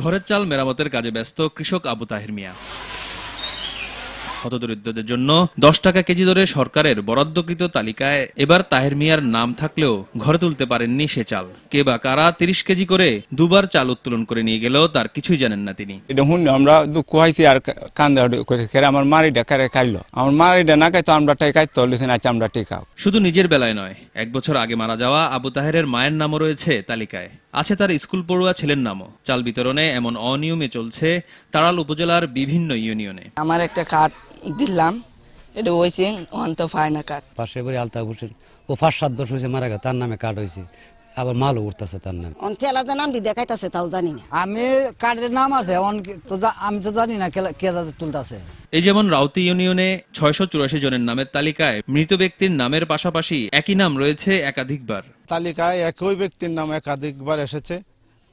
ঘরের চাল মেরামতের কাজে ব্যস্ত কৃষক আবু তাহের মিয়া। হতদরিদ্রদের জন্য 10 টাকা কেজি দরে সরকারের বরাদ্দকৃত তালিকায় এবার তাহের মিয়ার নাম থাকলেও ঘরে তুলতে পারেননি সে চাল। কে বা কারা 30 কেজি করে দুবার চাল উত্তোলন করে নিয়ে গেলেও তার কিছুই জানেন না তিনি। এটা শুনি আমরা দুঃখ হয়েছি আর কান্দা করে আমার মারিটা কারে খাইলো, আমার মারিটা না খাইতো আমরা খাইতো আচ্ছা আমরা টিকাও। শুধু নিজের বেলায় নয়, 1 বছর আগে মারা যাওয়া আবু তাহেরের মায়ের নামও রয়েছে তালিকায়। আছে তার স্কুল পড়ুয়া ছেলের নামও। চাল বিতরণে এমন অনিয়মে চলছে তাড়াল উপজেলার বিভিন্ন ইউনিয়নে। আমার একটা কার্ড দিলাম, এটা হয়েছে অন্ত ফায়না কার্ড। পাশে বাড়ি আলতাফ হোসেন, ও 5-7 বছর হয়েছে মারা গেছে, তার নামে কার্ড হয়েছে, আবার মালও উঠতেছে তার নামে। খেলাতে নাম দেখাইতেছে তাও জানি না। আমি কার্ডের নাম আছে আমি তো জানি না কে তুলতেছে। এই যেমন রাউতি ইউনিয়নে 684 জনের নামের তালিকায় মৃত ব্যক্তির নামের পাশাপাশি একই নাম রয়েছে একাধিকবার। তালিকায় একই ব্যক্তির নাম একাধিকবার এসেছে।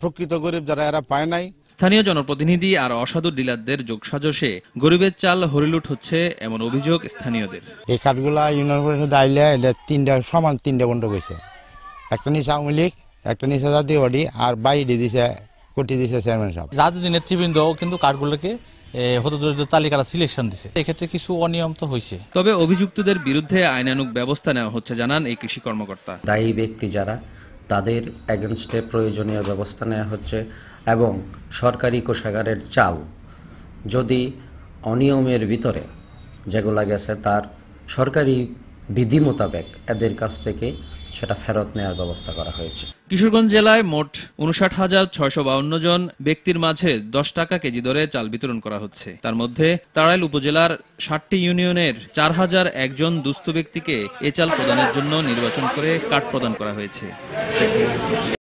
প্রকৃত গরিব যারা এরা পায় নাই। স্থানীয় জনপ্রতিনিধি আর অসাধু ডিলারদের যোগসাজশে গরিবের চাল হরিলুট হচ্ছে এমন অভিযোগ স্থানীয়দের। এই কার্ডগুলা ইউনিয়ন পরিষদ আইলে এটা 3টা সমান 3টা বন্ধ করেছে। একটা নিচে আওয়ামী লীগ, একটা নিচে জাতীয় পার্টি, আর বাইরে দিছে কোটি দিছে চেয়ারম্যান সাহেব। রাজনৈতিক নেতৃবৃন্দও কিন্তু কার্ডগুলোকে হতদরিদ্র তালিকার সিলেকশন দিছে। এক্ষেত্রে কিছু অনিয়ম তো হয়েছে। তবে অভিযুক্তদের বিরুদ্ধে আইনানুগ ব্যবস্থা নেওয়া হচ্ছে জানান এই কৃষি কর্মকর্তা। দায়ী ব্যক্তি যারা, তাদের এগেনস্টে প্রয়োজনীয় ব্যবস্থা নেওয়া হচ্ছে এবং সরকারি কোষাগারের চাল যদি অনিয়মের ভিতরে যেগুলা গেছে তার সরকারি বিধি মোতাবেক এদের কাছ থেকে সেটা ফেরত নেওয়ার ব্যবস্থা করা হয়েছে। কিশোরগঞ্জ জেলায় মোট 59,652 জন ব্যক্তির মাঝে 10 টাকা কেজি দরে চাল বিতরণ করা হচ্ছে। তার মধ্যে তাড়াইল উপজেলার 60টি ইউনিয়নের 4001 জন দুস্থ ব্যক্তিকে এ চাল প্রদানের জন্য নির্বাচন করে কার্ড প্রদান করা হয়েছে।